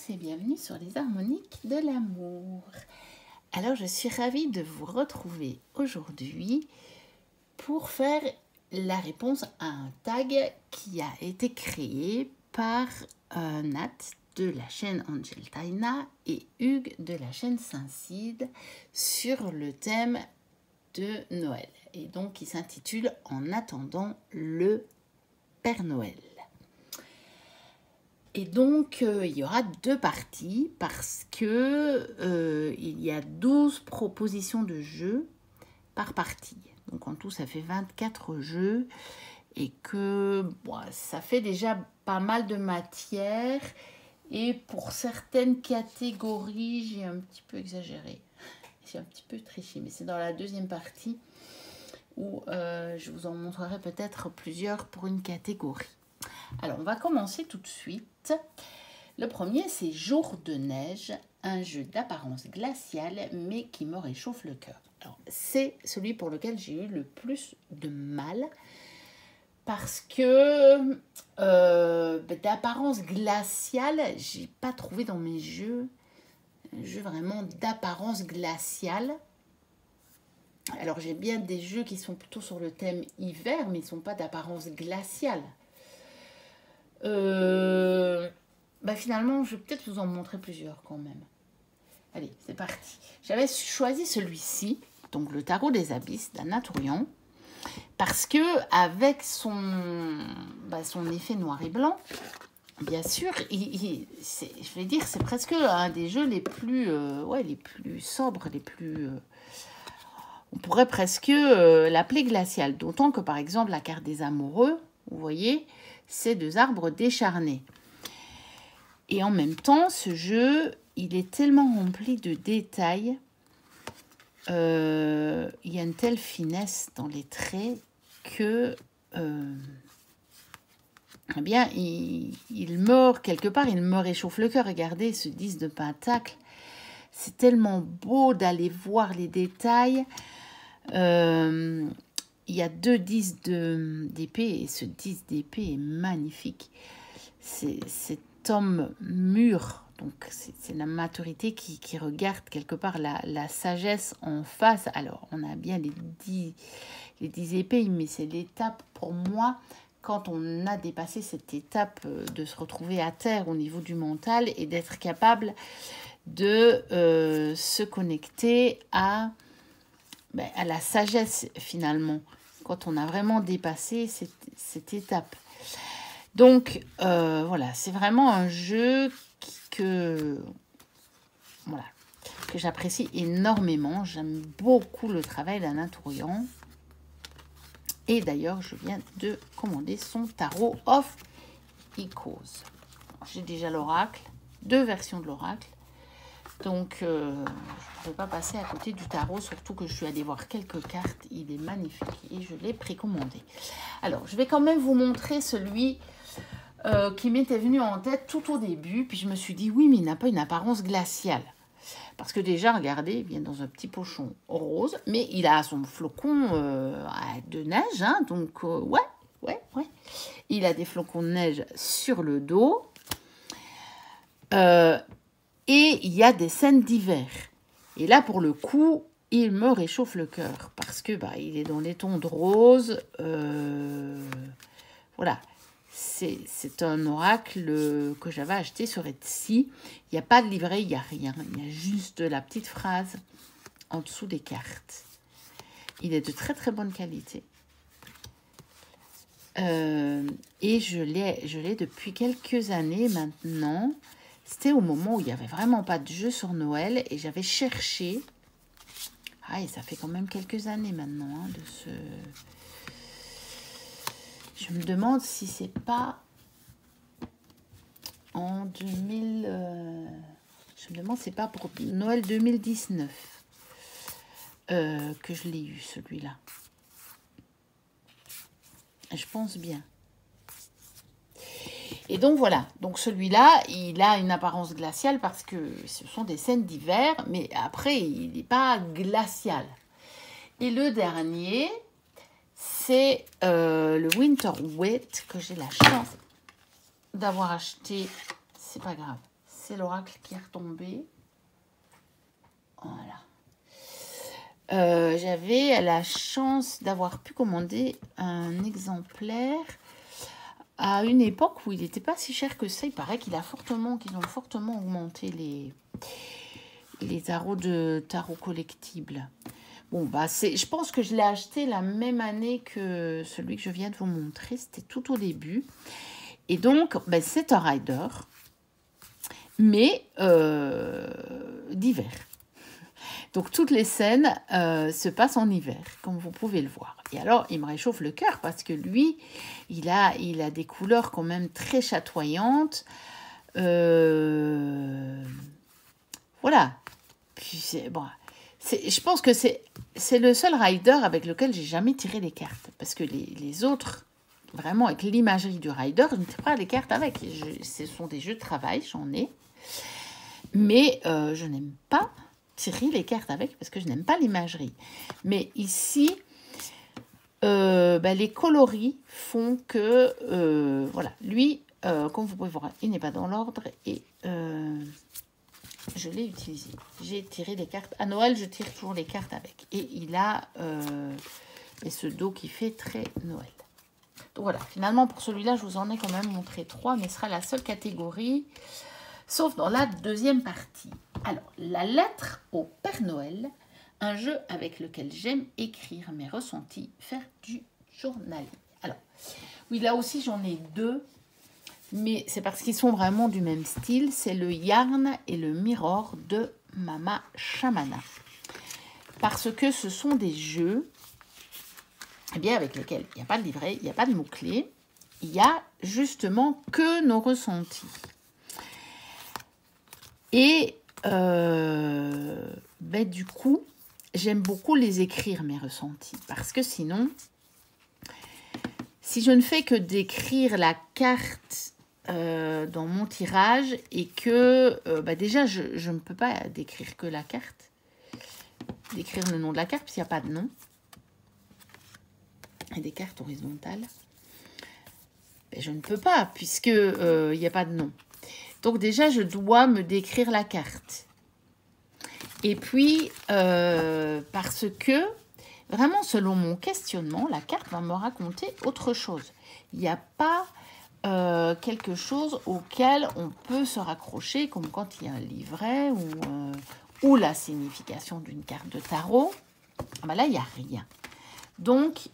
tous et bienvenue sur les harmoniques de l'amour. Alors je suis ravie de vous retrouver aujourd'hui pour faire la réponse à un tag qui a été créé par Nat de la chaîne Angel Taina et Hugues de la chaîne Saint-Cide sur le thème de Noël. Et donc il s'intitule « En attendant le Père Noël ». Et donc, il y aura deux parties parce que il y a 12 propositions de jeux par partie. Donc, en tout, ça fait 24 jeux et que bon, ça fait déjà pas mal de matière. Et pour certaines catégories, j'ai un petit peu exagéré. J'ai un petit peu triché, mais c'est dans la deuxième partie où je vous en montrerai peut-être plusieurs pour une catégorie. Alors, on va commencer tout de suite. Le premier, c'est Jour de neige, un jeu d'apparence glaciale, mais qui me réchauffe le cœur. Alors, c'est celui pour lequel j'ai eu le plus de mal, parce que d'apparence glaciale, j'ai pas trouvé dans mes jeux un jeu vraiment d'apparence glaciale. Alors, j'ai bien des jeux qui sont plutôt sur le thème hiver, mais ils ne sont pas d'apparence glaciale. Finalement, je vais peut-être vous en montrer plusieurs quand même. Allez, c'est parti. J'avais choisi celui-ci, donc le tarot des abysses d'Anna Tourian, parce que avec son effet noir et blanc, bien sûr, je vais dire, c'est presque un des jeux les plus sobres, les plus... on pourrait presque l'appeler glacial. D'autant que, par exemple, la carte des amoureux, vous voyez, c'est deux arbres décharnés. Et en même temps, ce jeu, il est tellement rempli de détails. Il y a une telle finesse dans les traits que... eh bien, il meurt quelque part, il me réchauffe le cœur. Regardez ce 10 de pentacle. C'est tellement beau d'aller voir les détails. Il y a deux 10 d'épée et ce 10 d'épée est magnifique. Cet homme mûr, donc c'est la maturité qui regarde quelque part la sagesse en face. Alors, on a bien les 10 épées, mais c'est l'étape pour moi, quand on a dépassé cette étape de se retrouver à terre au niveau du mental et d'être capable de se connecter à la sagesse finalement, quand on a vraiment dépassé cette étape. Donc voilà, c'est vraiment un jeu que j'apprécie énormément. J'aime beaucoup le travail d'Anna Tourian. Et d'ailleurs, je viens de commander son Tarot of Echoes. J'ai déjà l'oracle, deux versions de l'oracle. Donc, je ne peux pas passer à côté du tarot, surtout que je suis allée voir quelques cartes. Il est magnifique et je l'ai précommandé. Alors, je vais quand même vous montrer celui qui m'était venu en tête tout au début. Puis je me suis dit, oui, mais il n'a pas une apparence glaciale. Parce que déjà, regardez, il vient dans un petit pochon rose, mais il a son flocon de neige. Hein, donc, ouais. Il a des flocons de neige sur le dos. Et il y a des scènes d'hiver. Et là, pour le coup, il me réchauffe le cœur. Parce que il est dans les tons de rose. Voilà. C'est un oracle que j'avais acheté sur Etsy. Il n'y a pas de livret, il n'y a rien. Il y a juste la petite phrase en dessous des cartes. Il est de très très bonne qualité. Et je l'ai depuis quelques années maintenant. C'était au moment où il n'y avait vraiment pas de jeu sur Noël et j'avais cherché. Et ça fait quand même quelques années maintenant de ce... Je me demande si c'est pas en 2000... Je me demande si c'est pas pour Noël 2019 que je l'ai eu, celui-là. Je pense bien. Et donc voilà, donc celui-là, il a une apparence glaciale parce que ce sont des scènes d'hiver, mais après, il n'est pas glacial. Et le dernier, c'est le Winter Wheat que j'ai la chance d'avoir acheté. C'est pas grave, c'est l'oracle qui est retombé. Voilà. J'avais la chance d'avoir pu commander un exemplaire à une époque où il n'était pas si cher que ça. Il paraît qu'ils ont fortement augmenté les tarots collectibles. Bon, bah, je pense que je l'ai acheté la même année que celui que je viens de vous montrer. C'était tout au début. Et donc, bah, c'est un rider, mais d'hiver. Donc, toutes les scènes se passent en hiver, comme vous pouvez le voir. Et alors, il me réchauffe le cœur parce que lui, il a des couleurs quand même très chatoyantes. Voilà. Puis, bon, je pense que c'est le seul rider avec lequel j'ai jamais tiré les cartes. Parce que les autres, vraiment, avec l'imagerie du rider, je ne tire pas les cartes avec. Ce sont des jeux de travail, j'en ai. Mais je n'aime pas tirer les cartes avec parce que je n'aime pas l'imagerie. Mais ici, les coloris font que, voilà, lui, comme vous pouvez voir, il n'est pas dans l'ordre et je l'ai utilisé. J'ai tiré les cartes. À Noël, je tire toujours les cartes avec. Et il a ce dos qui fait très Noël. Donc voilà, finalement, pour celui-là, je vous en ai quand même montré 3, mais ce sera la seule catégorie, sauf dans la deuxième partie. Alors, la lettre au Père Noël, un jeu avec lequel j'aime écrire mes ressentis, faire du journaling. Alors, oui, là aussi, j'en ai 2, mais c'est parce qu'ils sont vraiment du même style. C'est le Yarn et le Mirror de Mama Shamana. Parce que ce sont des jeux avec lesquels il n'y a pas de livret, il n'y a pas de mots-clés, il y a justement que nos ressentis. Et du coup, j'aime beaucoup les écrire, mes ressentis, parce que sinon, si je ne fais que d'écrire la carte dans mon tirage et que déjà, je ne peux pas décrire que la carte, d'écrire le nom de la carte, puisqu'il n'y a pas de nom, et des cartes horizontales, je ne peux pas, puisque il n'y a pas de nom. Donc déjà, je dois me décrire la carte. Et puis, parce que, vraiment, selon mon questionnement, la carte va me raconter autre chose. Il n'y a pas quelque chose auquel on peut se raccrocher, comme quand il y a un livret ou la signification d'une carte de tarot. Là, il n'y a rien. Donc,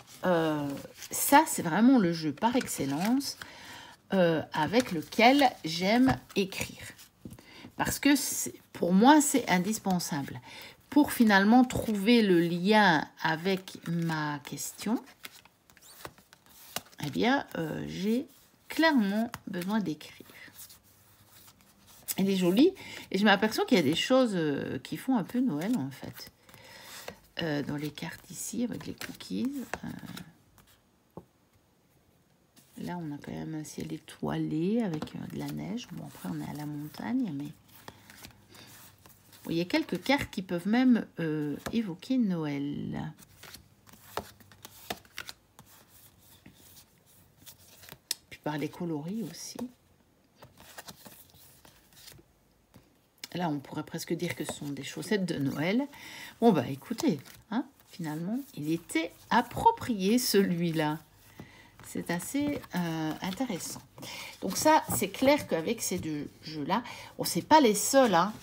ça, c'est vraiment le jeu par excellence avec lequel j'aime écrire. Parce que pour moi, c'est indispensable. Pour finalement trouver le lien avec ma question, j'ai clairement besoin d'écrire. Elle est jolie et je m'aperçois qu'il y a des choses qui font un peu Noël en fait. Dans les cartes ici avec les cookies. Là, on a quand même un ciel étoilé avec de la neige. Bon, après, on est à la montagne, mais... Bon, il y a quelques cartes qui peuvent même évoquer Noël. Puis par les coloris aussi. Là, on pourrait presque dire que ce sont des chaussettes de Noël. Bon, écoutez, hein, finalement, il était approprié, celui-là. C'est assez intéressant. Donc ça, c'est clair qu'avec ces deux jeux-là, bon, c'est pas les seuls, hein,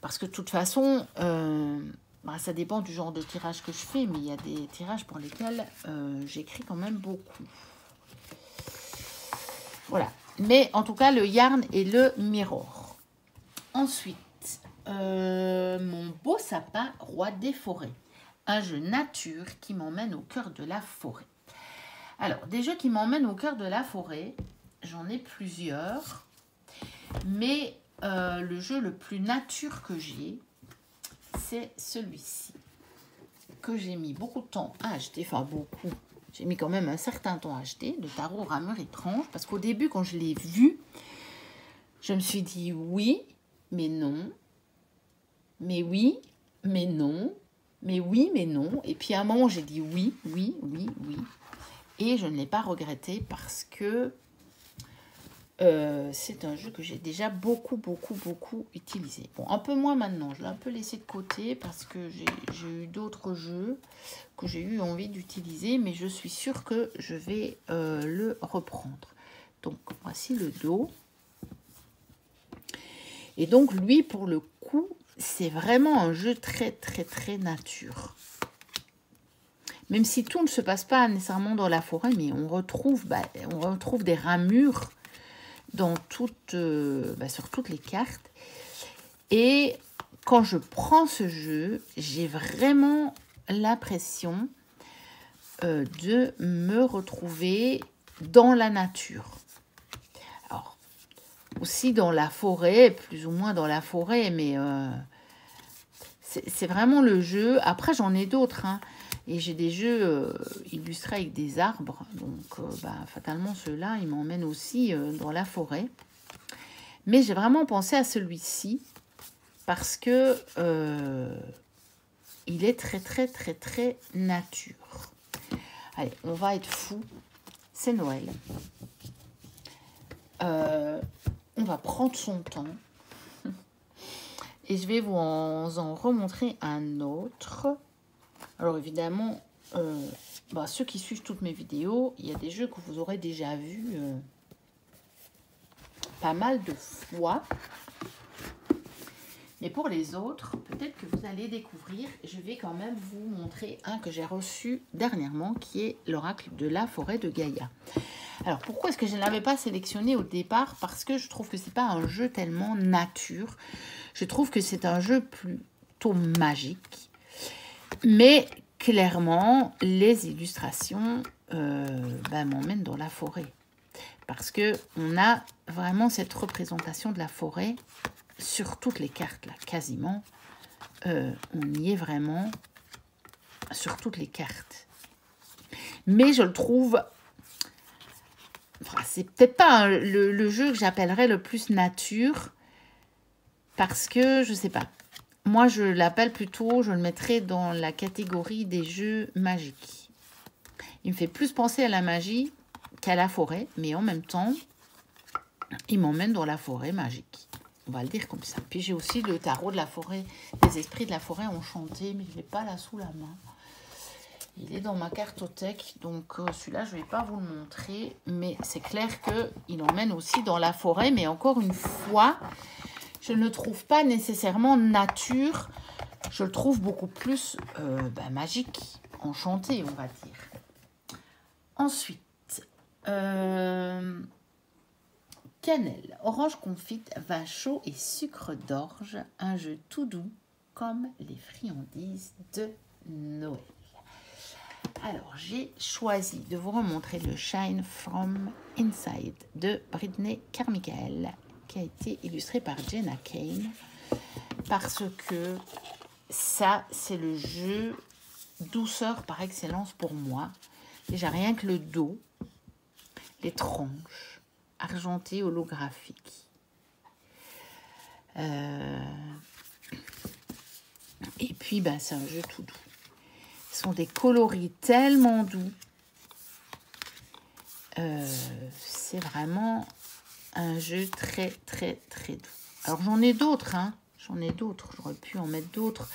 parce que de toute façon, ça dépend du genre de tirage que je fais, mais il y a des tirages pour lesquels j'écris quand même beaucoup. Voilà. Mais en tout cas, le Yarn et le Mirror. Ensuite, mon beau sapin, roi des forêts. Un jeu nature qui m'emmène au cœur de la forêt. Alors, des jeux qui m'emmènent au cœur de la forêt, j'en ai plusieurs. Mais le jeu le plus nature que j'ai, c'est celui-ci. Que j'ai mis beaucoup de temps à acheter. Enfin, beaucoup. J'ai mis quand même un certain temps à acheter. De tarot ramure étrange. Parce qu'au début, quand je l'ai vu, je me suis dit oui, mais non. Mais oui, mais non. Mais oui, mais non. Et puis à un moment, j'ai dit oui, oui, oui, oui. Et je ne l'ai pas regretté parce que c'est un jeu que j'ai déjà beaucoup utilisé. Bon, un peu moins maintenant. Je l'ai un peu laissé de côté parce que j'ai eu d'autres jeux que j'ai eu envie d'utiliser, mais je suis sûre que je vais le reprendre. Donc, voici le dos. Et donc, lui, pour le coup, c'est vraiment un jeu très nature. Même si tout ne se passe pas nécessairement dans la forêt, mais on retrouve des ramures dans sur toutes les cartes. Et quand je prends ce jeu, j'ai vraiment l'impression de me retrouver dans la nature. Alors, aussi dans la forêt, plus ou moins dans la forêt, mais c'est vraiment le jeu. Après, j'en ai d'autres, hein. Et j'ai des jeux illustrés avec des arbres. Donc, fatalement, ceux-là, ils m'emmènent aussi dans la forêt. Mais j'ai vraiment pensé à celui-ci parce que il est très nature. Allez, on va être fou. C'est Noël. On va prendre son temps. Et je vais vous en remontrer un autre. Alors évidemment, ceux qui suivent toutes mes vidéos, il y a des jeux que vous aurez déjà vus pas mal de fois. Mais pour les autres, peut-être que vous allez découvrir. Je vais quand même vous montrer un que j'ai reçu dernièrement, qui est l'Oracle de la forêt de Gaïa. Alors pourquoi est-ce que je ne l'avais pas sélectionné au départ? Parce que je trouve que c'est pas un jeu tellement nature. Je trouve que c'est un jeu plutôt magique. Mais clairement, les illustrations m'emmènent dans la forêt. Parce qu'on a vraiment cette représentation de la forêt sur toutes les cartes, là, quasiment. On y est vraiment sur toutes les cartes. Mais je le trouve... Enfin, c'est peut-être pas le jeu que j'appellerais le plus nature. Parce que, je sais pas. Moi, je l'appelle plutôt, je le mettrais dans la catégorie des jeux magiques. Il me fait plus penser à la magie qu'à la forêt, mais en même temps, il m'emmène dans la forêt magique. On va le dire comme ça. Puis j'ai aussi le tarot de la forêt, des esprits de la forêt enchantés, mais je ne l'ai pas là sous la main. Il est dans ma cartothèque, donc celui-là, je ne vais pas vous le montrer, mais c'est clair qu'il emmène aussi dans la forêt, mais encore une fois... Je ne le trouve pas nécessairement nature, je le trouve beaucoup plus magique, enchanté, on va dire. Ensuite, cannelle, orange confite, vin chaud et sucre d'orge, un jeu tout doux comme les friandises de Noël. Alors, j'ai choisi de vous remontrer le Shine from Inside de Brittany Carmichael, qui a été illustré par Jenna Kane, parce que ça, c'est le jeu douceur par excellence pour moi. Déjà, rien que le dos, les tranches, argentées, holographiques. Et puis, c'est un jeu tout doux. Ce sont des coloris tellement doux. C'est vraiment... un jeu très doux. Alors j'en ai d'autres, hein. J'en ai d'autres. J'aurais pu en mettre d'autres.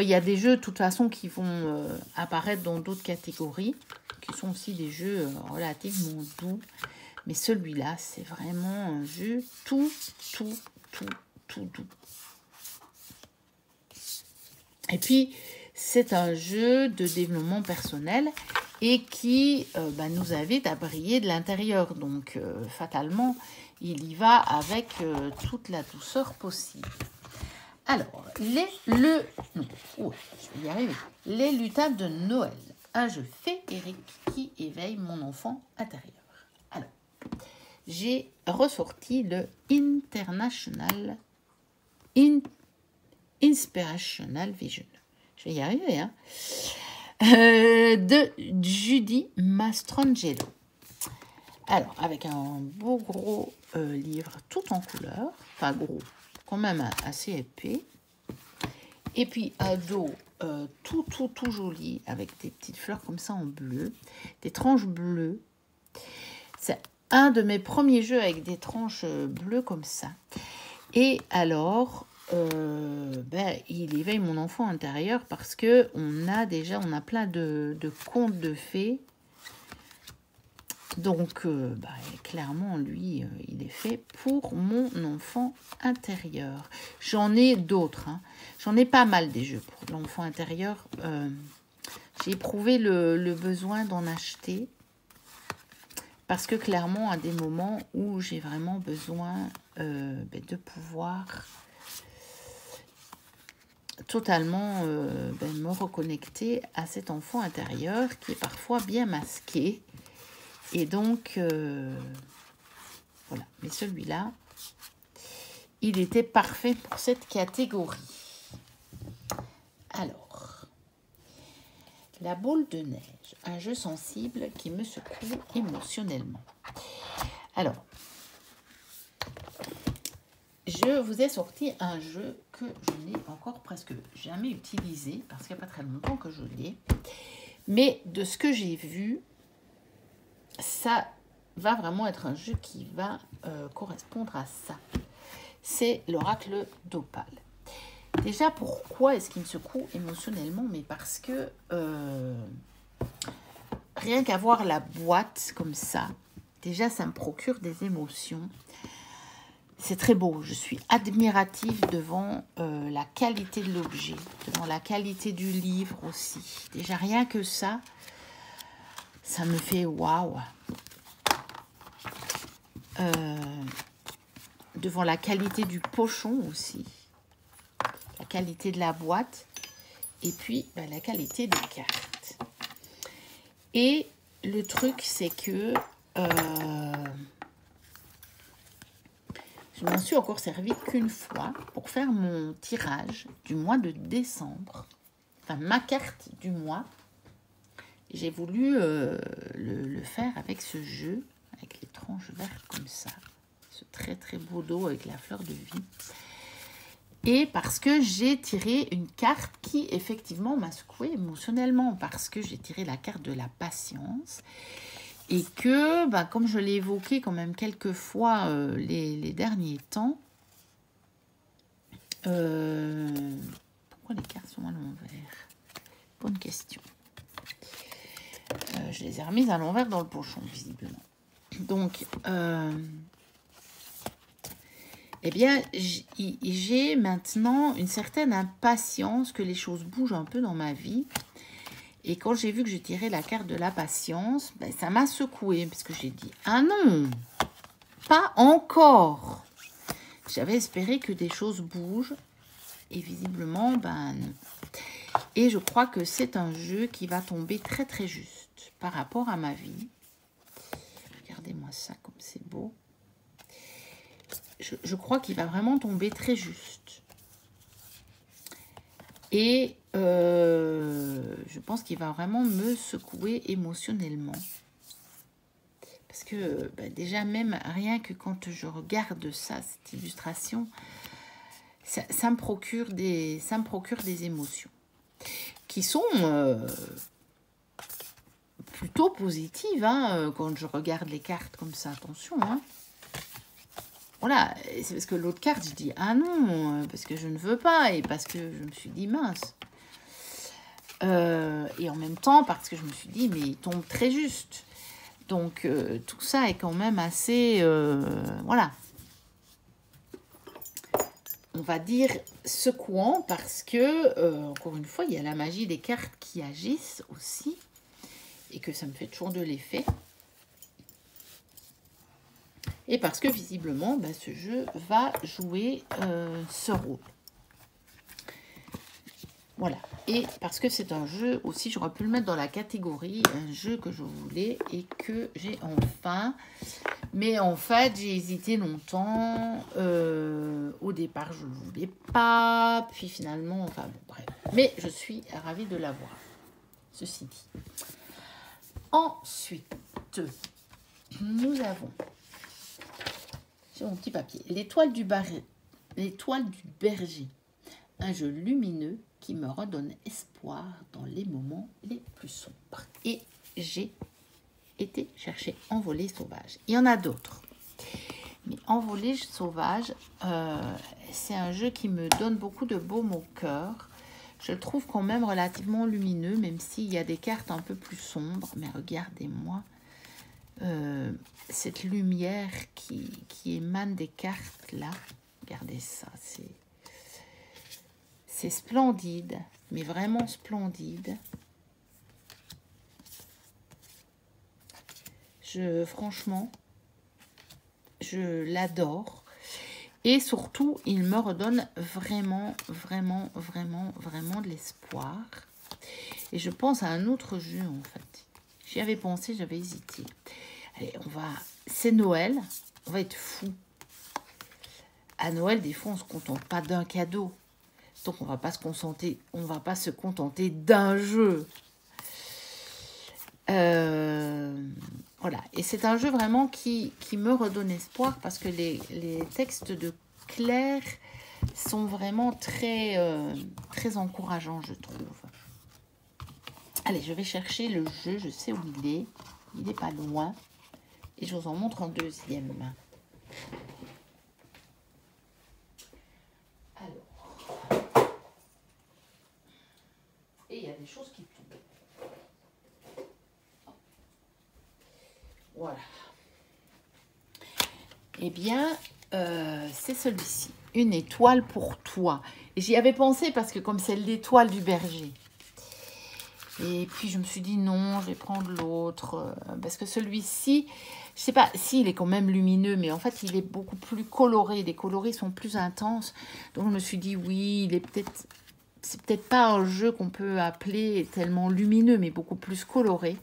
Il y a des jeux de toute façon qui vont apparaître dans d'autres catégories, qui sont aussi des jeux relativement doux. Mais celui-là, c'est vraiment un jeu tout doux. Et puis, c'est un jeu de développement personnel et qui nous invite à briller de l'intérieur. Donc, fatalement, il y va avec toute la douceur possible. Alors, les luttables de Noël. Un jeu féerique qui éveille mon enfant intérieur. Alors, j'ai ressorti le Inspirational Vision. Je vais y arriver, hein. De Judy Mastrangelo. Alors, avec un beau gros livre tout en couleur, enfin gros, quand même assez épais. Et puis un dos tout joli, avec des petites fleurs comme ça en bleu, des tranches bleues. un de mes premiers jeux avec des tranches bleues comme ça. Et alors, il éveille mon enfant intérieur parce que on a plein de contes de fées. Donc, clairement, lui, il est fait pour mon enfant intérieur. J'en ai d'autres. Hein. J'en ai pas mal des jeux pour l'enfant intérieur. J'ai éprouvé le besoin d'en acheter. Parce que clairement, à des moments où j'ai vraiment besoin de pouvoir totalement me reconnecter à cet enfant intérieur qui est parfois bien masqué. Et donc, voilà. Mais celui-là, il était parfait pour cette catégorie. Alors, la boule de neige, un jeu sensible qui me secoue émotionnellement. Alors, je vous ai sorti un jeu que je n'ai encore presque jamais utilisé, parce qu'il n'y a pas très longtemps que je l'ai. Mais de ce que j'ai vu, ça va vraiment être un jeu qui va correspondre à ça. C'est l'oracle d'Opale. Déjà, pourquoi est-ce qu'il me secoue émotionnellement? Mais parce que rien qu'à voir la boîte comme ça, déjà, ça me procure des émotions. C'est très beau. Je suis admirative devant la qualité de l'objet, devant la qualité du livre aussi. Déjà, rien que ça, ça me fait waouh. Devant la qualité du pochon aussi, la qualité de la boîte et puis la qualité des cartes. Et le truc, c'est que je m'en suis encore servi qu'une fois pour faire mon tirage du mois de décembre, enfin ma carte du mois. J'ai voulu le faire avec ce jeu, avec les tranches vertes comme ça. Ce très très beau dos avec la fleur de vie. Et parce que j'ai tiré une carte qui effectivement m'a secoué émotionnellement. Parce que j'ai tiré la carte de la patience. Et que, comme je l'ai évoqué quand même quelques fois les derniers temps, pourquoi les cartes sont à l'envers? Bonne question. Je les ai remises à l'envers dans le pochon, visiblement. Donc, eh bien, j'ai maintenant une certaine impatience que les choses bougent un peu dans ma vie. Et quand j'ai vu que j'ai tiré la carte de la patience, ça m'a secouée. Parce que j'ai dit, ah non, pas encore. J'avais espéré que des choses bougent. Et visiblement, non. Et je crois que c'est un jeu qui va tomber très très juste par rapport à ma vie. Regardez-moi ça comme c'est beau. Je crois qu'il va vraiment tomber très juste. Et je pense qu'il va vraiment me secouer émotionnellement. Parce que déjà, même rien que quand je regarde ça, cette illustration, ça me procure des émotions qui sont plutôt positives quand je regarde les cartes comme ça. Attention, Voilà, c'est parce que l'autre carte, je dis ah non, parce que je ne veux pas et parce que je me suis dit mince. Et en même temps, parce que je me suis dit mais il tombe très juste. Donc tout ça est quand même assez, voilà. On va dire secouant parce que, encore une fois, il y a la magie des cartes qui agissent aussi et que ça me fait toujours de l'effet. Et parce que visiblement, ce jeu va jouer ce rôle. Voilà. Et parce que c'est un jeu aussi, j'aurais pu le mettre dans la catégorie, un jeu que je voulais et que j'ai enfin. Mais en fait, j'ai hésité longtemps. Au départ, je ne le voulais pas. Puis finalement, enfin bon, bref. Mais je suis ravie de l'avoir. Ceci dit. Ensuite, nous avons... Sur mon petit papier. L'étoile du berger. Un jeu lumineux qui me redonne espoir dans les moments les plus sombres. Et j'ai été chercher Envolée sauvage. Il y en a d'autres. Mais Envolée sauvage, c'est un jeu qui me donne beaucoup de baume au cœur. Je le trouve quand même relativement lumineux, même s'il y a des cartes un peu plus sombres. Mais regardez-moi cette lumière qui émane des cartes là. Regardez ça, c'est splendide, mais vraiment splendide. Franchement, je l'adore. Et surtout, il me redonne vraiment, vraiment, vraiment, vraiment de l'espoir. Et je pense à un autre jeu, en fait. J'y avais pensé, j'avais hésité. Allez, c'est Noël, on va être fou. À Noël, des fois, on ne se contente pas d'un cadeau. Donc, on va pas se contenter d'un jeu. Voilà. Et c'est un jeu vraiment qui me redonne espoir parce que les textes de Claire sont vraiment très, très encourageants, je trouve. Allez, je vais chercher le jeu. Je sais où il est. Il n'est pas loin. Et je vous en montre un deuxième. Alors. Et il y a des choses qui tombent. Voilà. Eh bien, c'est celui-ci. Une étoile pour toi. Et j'y avais pensé parce que comme c'est l'étoile du berger. Et puis, je me suis dit non, je vais prendre l'autre. Parce que celui-ci, je sais pas, si il est quand même lumineux, mais en fait, il est beaucoup plus coloré. Les coloris sont plus intenses. Donc, je me suis dit oui, il est peut-être... C'est peut-être pas un jeu qu'on peut appeler tellement lumineux, mais beaucoup plus coloré.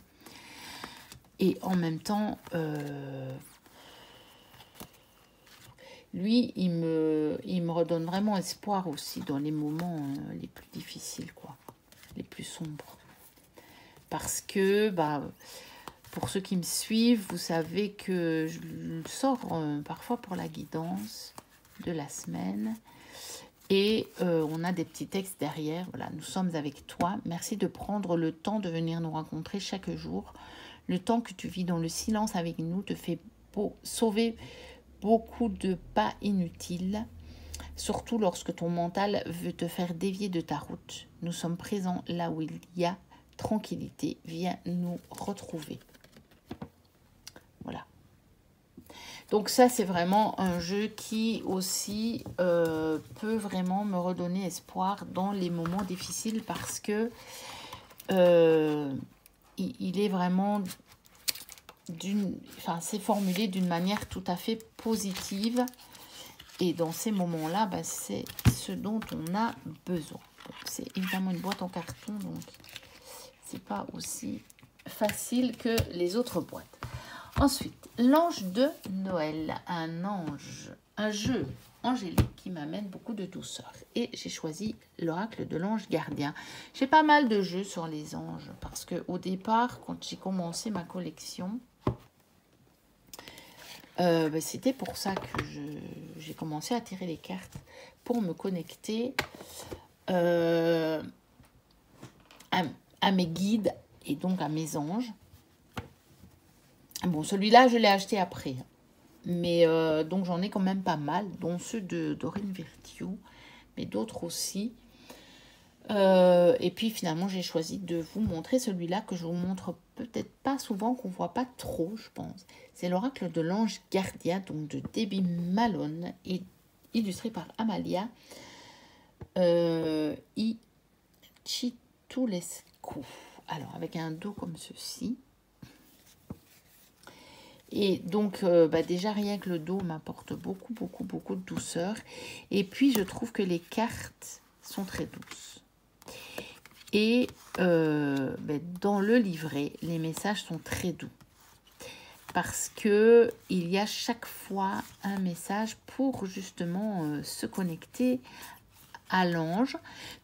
Et en même temps, lui, il me redonne vraiment espoir aussi dans les moments les plus difficiles, quoi, les plus sombres. Parce que, pour ceux qui me suivent, vous savez que je le sors parfois pour la guidance de la semaine. Et on a des petits textes derrière. Voilà, nous sommes avec toi. Merci de prendre le temps de venir nous rencontrer chaque jour. Le temps que tu vis dans le silence avec nous te fait sauver beaucoup de pas inutiles. Surtout lorsque ton mental veut te faire dévier de ta route. Nous sommes présents là où il y a tranquillité. Viens nous retrouver. Voilà. Donc ça, c'est vraiment un jeu qui aussi peut vraiment me redonner espoir dans les moments difficiles parce que il est vraiment c'est formulé d'une manière tout à fait positive. Et dans ces moments-là, c'est ce dont on a besoin. C'est évidemment une boîte en carton, donc c'est pas aussi facile que les autres boîtes. Ensuite, l'ange de Noël, un jeu angélique qui m'amène beaucoup de douceur. Et j'ai choisi l'oracle de l'ange gardien. J'ai pas mal de jeux sur les anges parce que au départ, quand j'ai commencé ma collection, c'était pour ça que j'ai commencé à tirer les cartes pour me connecter à mes guides et donc à mes anges. Bon, celui-là, je l'ai acheté après. Mais donc, j'en ai quand même pas mal, dont ceux de Dorine Virtue, mais d'autres aussi. Et puis, finalement, j'ai choisi de vous montrer celui-là que je vous montre peut-être pas souvent, qu'on voit pas trop, je pense. C'est l'oracle de l'ange gardien, donc de Debbie Malone, et illustré par Amalia Ichitulescu. Alors, avec un dos comme ceci. Et donc, déjà, rien que le dos m'apporte beaucoup, beaucoup, beaucoup de douceur. Et puis, je trouve que les cartes sont très douces. Et dans le livret, les messages sont très doux. Parce qu'il y a chaque fois un message pour justement se connecter à l'ange.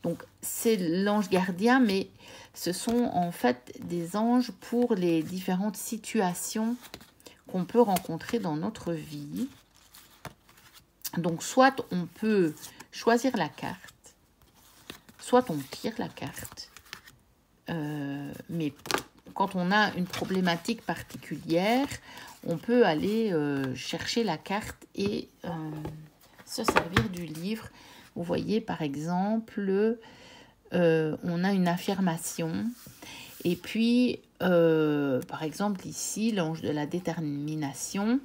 Donc, c'est l'ange gardien, mais ce sont en fait des anges pour les différentes situations qu'on peut rencontrer dans notre vie. Donc, soit on peut choisir la carte, soit on tire la carte. Mais quand on a une problématique particulière, on peut aller chercher la carte et se servir du livre. Vous voyez, par exemple, on a une affirmation. Et puis, par exemple, ici, l'ange de la détermination,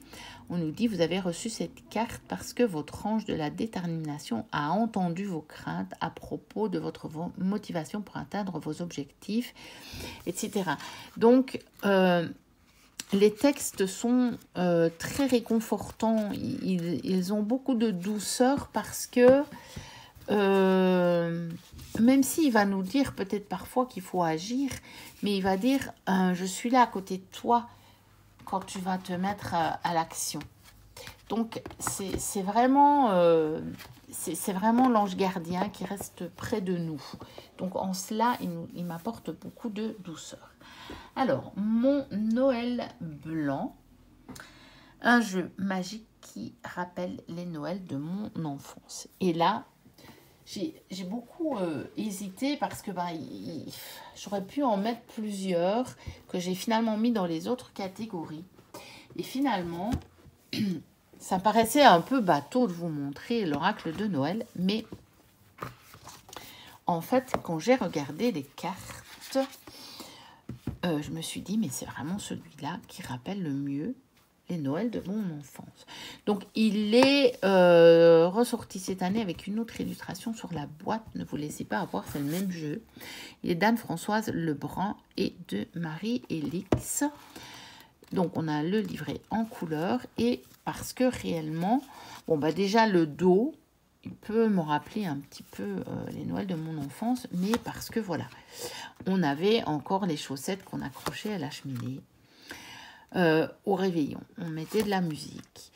on nous dit, vous avez reçu cette carte parce que votre ange de la détermination a entendu vos craintes à propos de votre motivation pour atteindre vos objectifs, etc. Donc, les textes sont très réconfortants. Ils ont beaucoup de douceur parce que même s'il va nous dire peut-être parfois qu'il faut agir, mais il va dire je suis là à côté de toi quand tu vas te mettre à l'action. Donc c'est vraiment l'ange gardien qui reste près de nous. Donc en cela, il m'apporte beaucoup de douceur. Alors, mon Noël blanc, un jeu magique qui rappelle les Noëls de mon enfance. Et là, j'ai beaucoup hésité parce que j'aurais pu en mettre plusieurs que j'ai finalement mis dans les autres catégories. Et finalement, ça paraissait un peu bateau de vous montrer l'oracle de Noël, mais en fait, quand j'ai regardé les cartes, je me suis dit, mais c'est vraiment celui-là qui rappelle le mieux les Noëls de mon enfance. Donc, il est ressorti cette année avec une autre illustration sur la boîte. Ne vous laissez pas avoir, c'est le même jeu. Il est d'Anne-Françoise Lebrun et de Marie-Élix. Donc, on a le livret en couleur. Et parce que réellement, bon, déjà, le dos, il peut me rappeler un petit peu les Noëls de mon enfance. Mais parce que, voilà, on avait encore les chaussettes qu'on accrochait à la cheminée. Au réveillon, on mettait de la musique.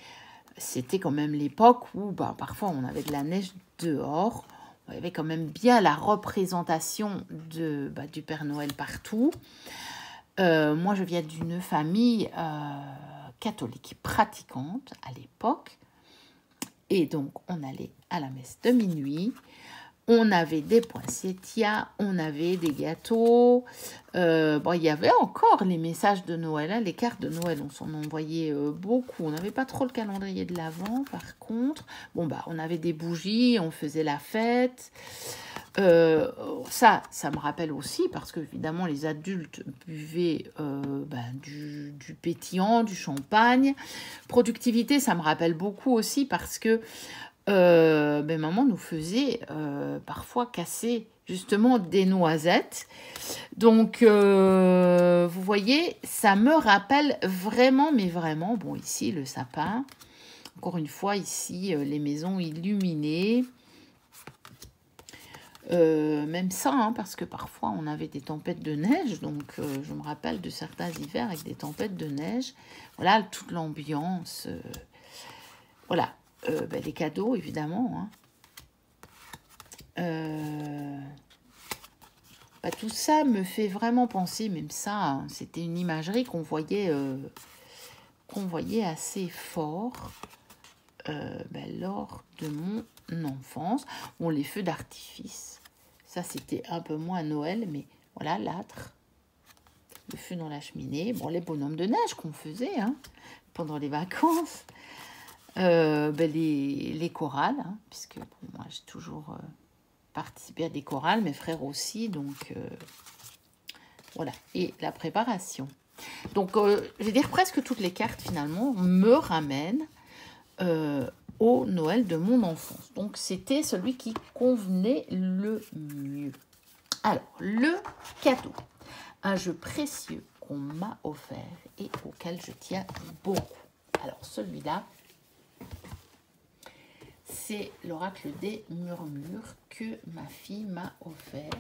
C'était quand même l'époque où parfois on avait de la neige dehors. On avait quand même bien la représentation du Père Noël partout. Moi, je viens d'une famille catholique pratiquante à l'époque. Et donc, on allait à la messe de minuit. On avait des poinsettias, on avait des gâteaux. Il y avait encore les messages de Noël, hein, les cartes de Noël, on s'en envoyait beaucoup. On n'avait pas trop le calendrier de l'Avent, par contre. On avait des bougies, on faisait la fête. Ça me rappelle aussi, parce que évidemment les adultes buvaient du pétillant, du champagne. Productivité, ça me rappelle beaucoup aussi, parce que maman nous faisait parfois casser justement des noisettes. Donc, vous voyez, ça me rappelle vraiment, mais vraiment, bon, ici, le sapin. Encore une fois, ici, les maisons illuminées. Même ça, hein, parce que parfois, on avait des tempêtes de neige. Donc, je me rappelle de certains hivers avec des tempêtes de neige. Voilà, toute l'ambiance. Voilà. Les cadeaux, évidemment. Hein. Tout ça me fait vraiment penser, même ça, hein, c'était une imagerie qu'on voyait assez fort lors de mon enfance. Bon, les feux d'artifice, ça c'était un peu moins Noël, mais voilà, l'âtre, le feu dans la cheminée. Bon, les bonhommes de neige qu'on faisait pendant les vacances. Les chorales, hein, puisque moi j'ai toujours participé à des chorales, mes frères aussi, donc voilà, et la préparation. Donc je vais dire presque toutes les cartes finalement me ramènent au Noël de mon enfance. Donc c'était celui qui convenait le mieux. Alors, le cadeau, un jeu précieux qu'on m'a offert et auquel je tiens beaucoup. Alors celui-là, c'est l'oracle des murmures que ma fille m'a offert.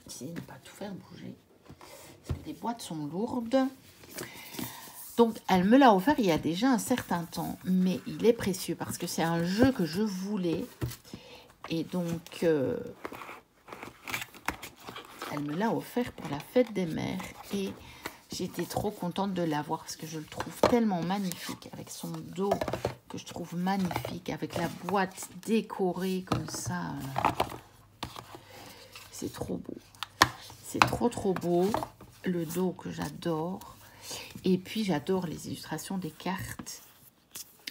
Essayez de ne pas tout faire bouger, parce que les boîtes sont lourdes. Donc, elle me l'a offert il y a déjà un certain temps, mais il est précieux parce que c'est un jeu que je voulais. Et donc, elle me l'a offert pour la fête des mères. Et j'étais trop contente de l'avoir parce que je le trouve tellement magnifique, avec son dos que je trouve magnifique, avec la boîte décorée comme ça. C'est trop beau. C'est trop beau. Le dos que j'adore. Et puis, j'adore les illustrations des cartes.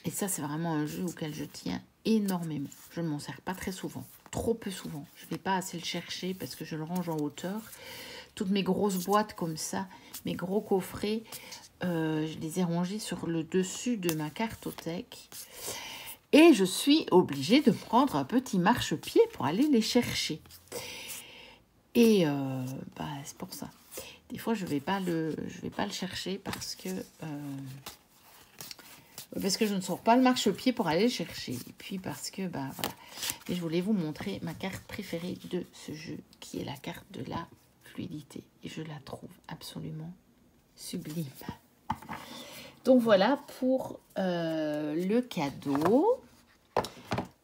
Et ça, c'est vraiment un jeu auquel je tiens énormément. Je ne m'en sers pas très souvent. Trop peu souvent. Je ne vais pas assez le chercher parce que je le range en hauteur. Toutes mes grosses boîtes comme ça, mes gros coffrets, je les ai rangés sur le dessus de ma cartothèque. Et je suis obligée de prendre un petit marchepied pour aller les chercher. Et c'est pour ça. Des fois, je vais pas le chercher parce que je ne sors pas le marchepied pour aller le chercher. Et puis parce que, voilà. Et je voulais vous montrer ma carte préférée de ce jeu, qui est la carte de la fluidité. Et je la trouve absolument sublime. Donc voilà pour le cadeau.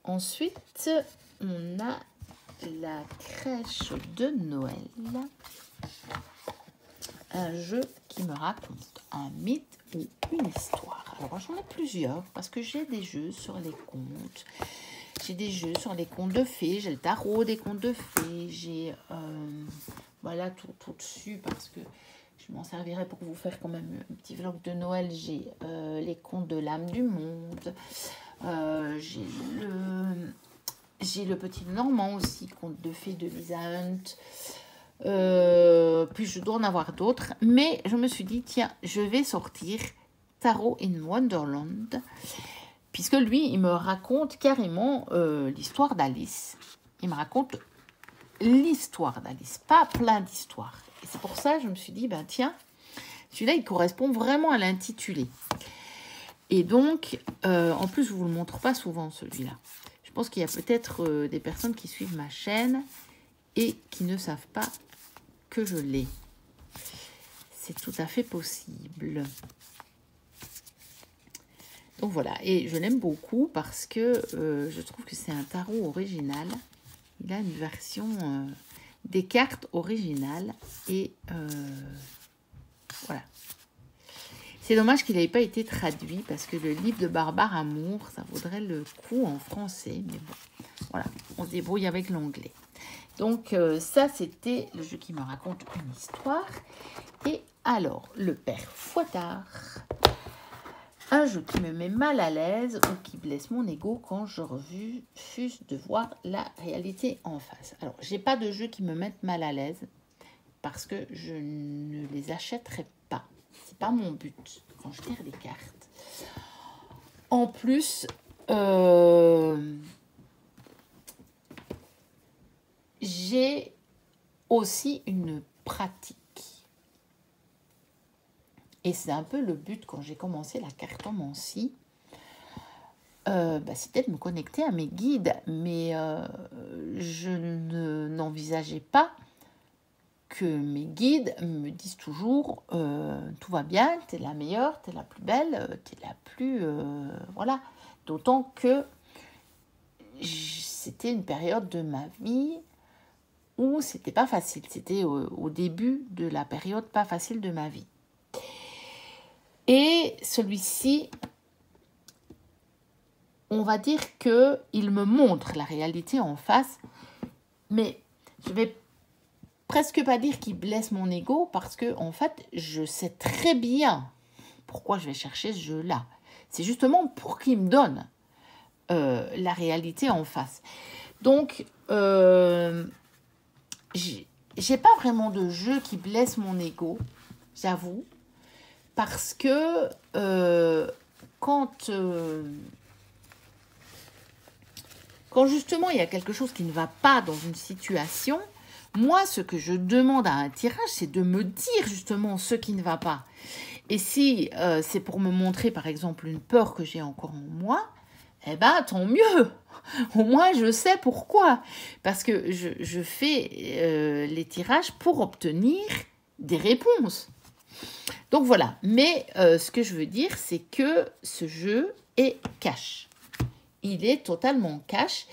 Ensuite, on a la crèche de Noël. Un jeu qui me raconte un mythe ou une histoire. Alors, j'en ai plusieurs parce que j'ai des jeux sur les contes. J'ai des jeux sur les contes de fées. J'ai le tarot des contes de fées. J'ai, voilà, tout dessus parce que je m'en servirai pour vous faire quand même un petit vlog de Noël. J'ai les contes de l'âme du monde. J'ai le petit Normand aussi, conte de fées de Lisa Hunt. Puis je dois en avoir d'autres, mais je me suis dit tiens, je vais sortir Tarot in Wonderland, puisque lui il me raconte carrément l'histoire d'Alice. Il me raconte l'histoire d'Alice, pas plein d'histoires. Et c'est pour ça que je me suis dit tiens, celui-là il correspond vraiment à l'intitulé. Et donc en plus je vous le montre pas souvent celui-là. Je pense qu'il y a peut-être des personnes qui suivent ma chaîne et qui ne savent pas que je l'ai. C'est tout à fait possible. Donc voilà, et je l'aime beaucoup parce que je trouve que c'est un tarot original. Il a une version des cartes originales et voilà. C'est dommage qu'il n'ait pas été traduit parce que le livre de Barbare Amour, ça vaudrait le coup en français. Mais bon, voilà, on se débrouille avec l'anglais. Donc ça, c'était le jeu qui me raconte une histoire. Et alors, le père Fouettard. Un jeu qui me met mal à l'aise ou qui blesse mon ego quand je refuse de voir la réalité en face. Alors, j'ai pas de jeux qui me mettent mal à l'aise parce que je ne les achèterai pas. C'est pas mon but quand je tire des cartes. En plus, j'ai aussi une pratique. Et c'est un peu le but quand j'ai commencé la cartomancie. C'était de me connecter à mes guides. Mais je n'envisageais pas que mes guides me disent toujours tout va bien, t'es la meilleure, t'es la plus belle, t'es la plus... voilà. D'autant que c'était une période de ma vie où c'était pas facile. C'était au début de la période pas facile de ma vie. Et celui-ci, on va dire qu'il me montre la réalité en face, mais je vais presque pas dire qu'il blesse mon ego parce que en fait, je sais très bien pourquoi je vais chercher ce jeu-là. C'est justement pour qu'il me donne la réalité en face. Donc, j'ai pas vraiment de jeu qui blesse mon ego, j'avoue. Parce que quand justement il y a quelque chose qui ne va pas dans une situation, moi ce que je demande à un tirage, c'est de me dire justement ce qui ne va pas. Et si c'est pour me montrer par exemple une peur que j'ai encore en moi, eh ben tant mieux. Au moins je sais pourquoi. Parce que je fais les tirages pour obtenir des réponses. Donc voilà, mais ce que je veux dire, c'est que ce jeu est cash. Il est totalement cash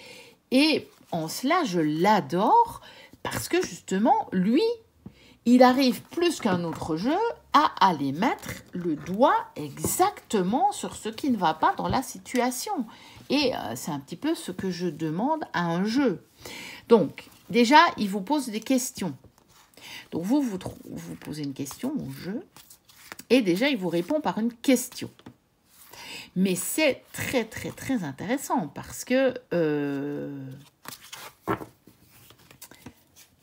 et en cela, je l'adore parce que justement, lui, il arrive plus qu'un autre jeu à aller mettre le doigt exactement sur ce qui ne va pas dans la situation. Et c'est un petit peu ce que je demande à un jeu. Donc, déjà, il vous pose des questions. Donc, vous posez une question au jeu. Et déjà, il vous répond par une question. Mais c'est très, très, très intéressant parce que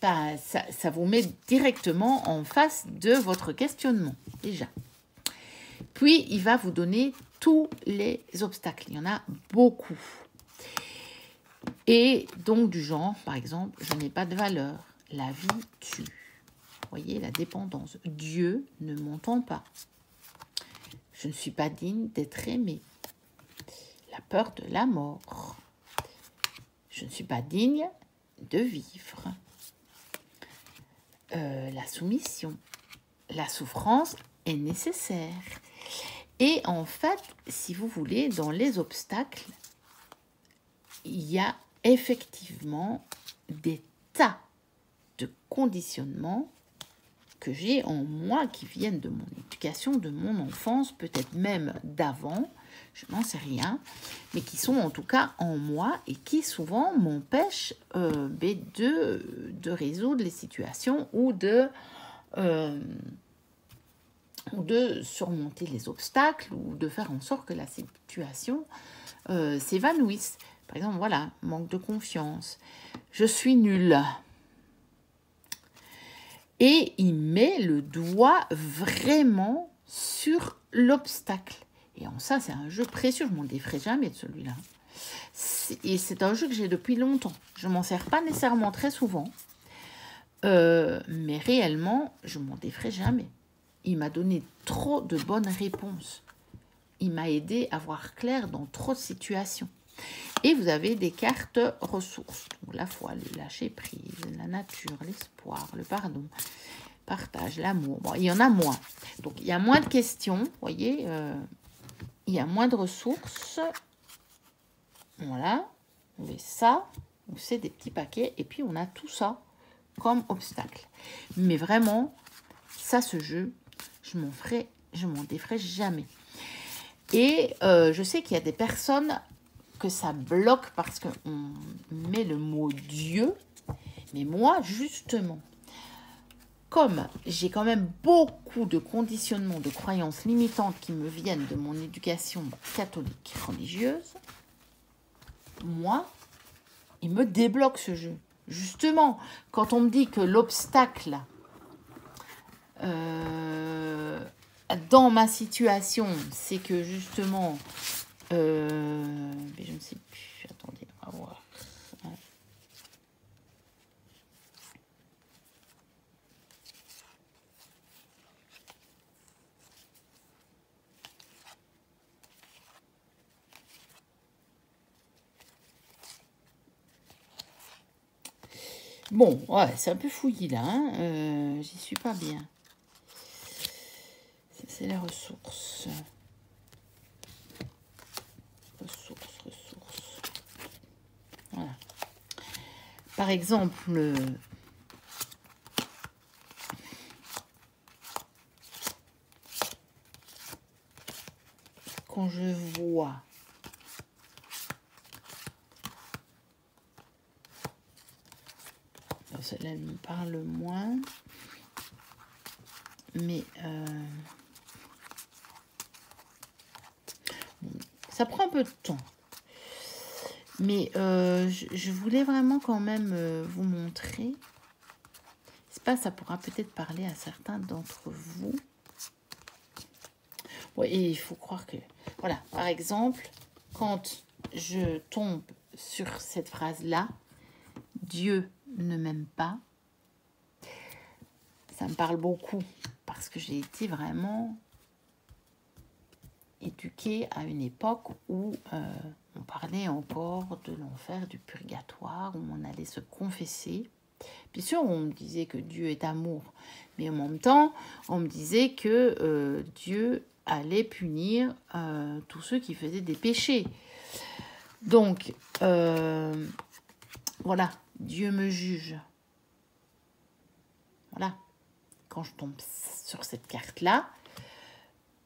ça vous met directement en face de votre questionnement, déjà. Puis, il va vous donner tous les obstacles. Il y en a beaucoup. Et donc, du genre, par exemple, je n'ai pas de valeur. La vie tue. Vous voyez, la dépendance. Dieu ne m'entend pas. Je ne suis pas digne d'être aimé. La peur de la mort. Je ne suis pas digne de vivre. La soumission. La souffrance est nécessaire. Et en fait, si vous voulez, dans les obstacles, il y a effectivement des tas de conditionnements que j'ai en moi qui viennent de mon éducation, de mon enfance, peut-être même d'avant, je n'en sais rien, mais qui sont en tout cas en moi et qui souvent m'empêchent de résoudre les situations ou de surmonter les obstacles ou de faire en sorte que la situation s'évanouisse. Par exemple, voilà, manque de confiance, je suis nulle. Et il met le doigt vraiment sur l'obstacle. Et en ça, c'est un jeu précieux. Je ne m'en défrais jamais de celui-là. Et c'est un jeu que j'ai depuis longtemps. Je ne m'en sers pas nécessairement très souvent. Mais réellement, je ne m'en défrais jamais. Il m'a donné trop de bonnes réponses. Il m'a aidé à voir clair dans trop de situations. Et vous avez des cartes ressources. Donc, la foi, le lâcher prise, la nature, l'espoir, le pardon, partage, l'amour. Bon, il y en a moins. Donc, il y a moins de questions. Vous voyez, il y a moins de ressources. Voilà. On met ça. C'est des petits paquets. Et puis, on a tout ça comme obstacle. Mais vraiment, ça, ce jeu, je m'en défrais jamais. Et je sais qu'il y a des personnes que ça bloque parce qu'on met le mot Dieu. Mais moi, justement, comme j'ai quand même beaucoup de conditionnements, de croyances limitantes qui me viennent de mon éducation catholique religieuse, moi, il me débloque ce jeu. Justement, quand on me dit que l'obstacle dans ma situation, c'est que justement, mais je ne sais plus, attendez, on va voir. Bon, ouais, c'est un peu fouillis là, hein, j'y suis pas bien. C'est les ressources. Ressources. Voilà. Par exemple, quand je vois celle-là, elle me parle moins, mais ça prend un peu de temps. Mais je voulais vraiment quand même vous montrer. C'est pas, ça pourra peut-être parler à certains d'entre vous. Ouais, et il faut croire que... Voilà, par exemple, quand je tombe sur cette phrase-là, Dieu ne m'aime pas, ça me parle beaucoup parce que j'ai été vraiment éduquée à une époque où on parlait encore de l'enfer, du purgatoire, où on allait se confesser. Bien sûr, on me disait que Dieu est amour, mais en même temps, on me disait que Dieu allait punir tous ceux qui faisaient des péchés. Donc, voilà, Dieu me juge. Voilà, quand je tombe sur cette carte-là,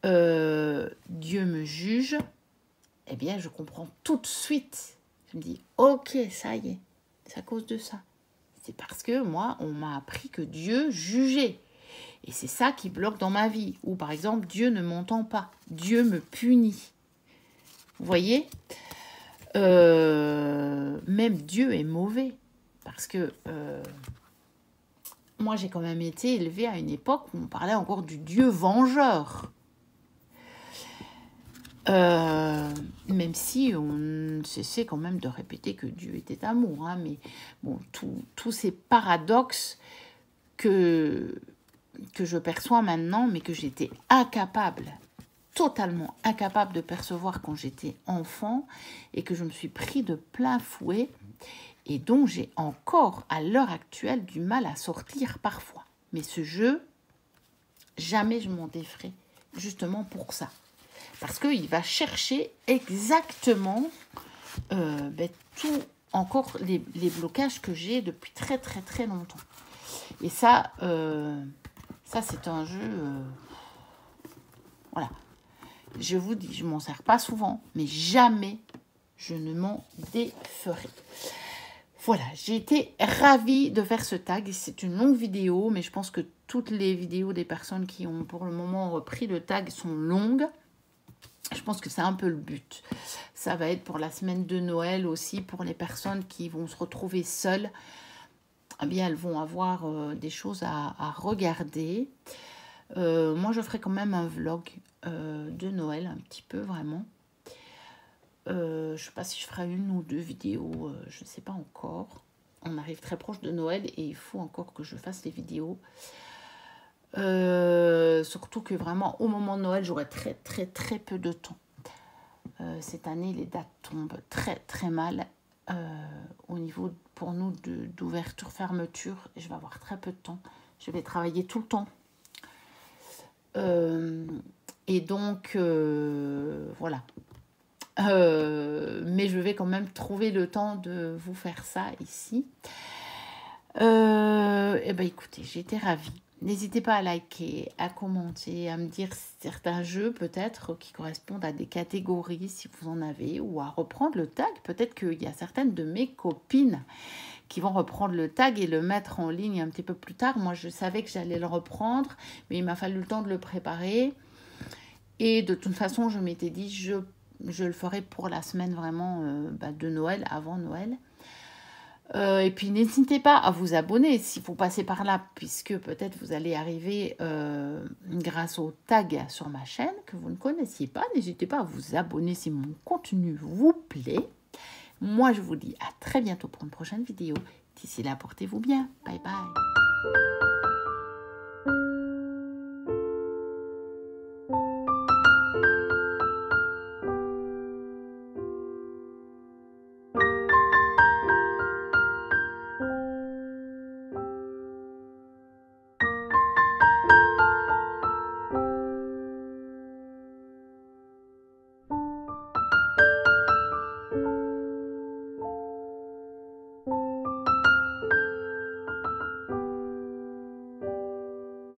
Dieu me juge, eh bien, je comprends tout de suite. Je me dis, ok, ça y est, c'est à cause de ça. C'est parce que moi, on m'a appris que Dieu jugeait. Et c'est ça qui bloque dans ma vie. Ou par exemple, Dieu ne m'entend pas. Dieu me punit. Vous voyez, même Dieu est mauvais. Parce que moi, j'ai quand même été élevée à une époque où on parlait encore du Dieu vengeur. Même si on cessait quand même de répéter que Dieu était amour. Hein, mais bon, tous ces paradoxes que je perçois maintenant, mais que j'étais incapable, totalement incapable de percevoir quand j'étais enfant, et que je me suis pris de plein fouet, et dont j'ai encore, à l'heure actuelle, du mal à sortir parfois. Mais ce jeu, jamais je m'en déferai, justement pour ça. Parce qu'il va chercher exactement tout, encore les blocages que j'ai depuis très très très longtemps. Et ça, c'est un jeu... voilà. Je vous dis, je m'en sers pas souvent, mais jamais je ne m'en déferai. Voilà, j'ai été ravie de faire ce tag. C'est une longue vidéo, mais je pense que toutes les vidéos des personnes qui ont pour le moment repris le tag sont longues. Je pense que c'est un peu le but. Ça va être pour la semaine de Noël aussi, pour les personnes qui vont se retrouver seules. Eh bien, elles vont avoir des choses à regarder. Moi, je ferai quand même un vlog de Noël, un petit peu, vraiment. Je ne sais pas si je ferai une ou deux vidéos, je ne sais pas encore. On arrive très proche de Noël et il faut encore que je fasse les vidéos. Surtout que vraiment, au moment de Noël, j'aurai très, très, très peu de temps. Cette année, les dates tombent très, très mal. Au niveau, pour nous, d'ouverture-fermeture, je vais avoir très peu de temps. Je vais travailler tout le temps. Et donc, voilà. Mais je vais quand même trouver le temps de vous faire ça ici. Et ben écoutez, j'étais ravie. N'hésitez pas à liker, à commenter, à me dire certains jeux peut-être qui correspondent à des catégories si vous en avez, ou à reprendre le tag. Peut-être qu'il y a certaines de mes copines qui vont reprendre le tag et le mettre en ligne un petit peu plus tard. Moi, je savais que j'allais le reprendre, mais il m'a fallu le temps de le préparer. Et de toute façon, je m'étais dit, je le ferai pour la semaine vraiment de Noël, avant Noël. Et puis n'hésitez pas à vous abonner si vous passez par là, puisque peut-être vous allez arriver grâce au tag sur ma chaîne que vous ne connaissiez pas. N'hésitez pas à vous abonner si mon contenu vous plaît. Moi, je vous dis à très bientôt pour une prochaine vidéo. D'ici là, portez-vous bien. Bye bye.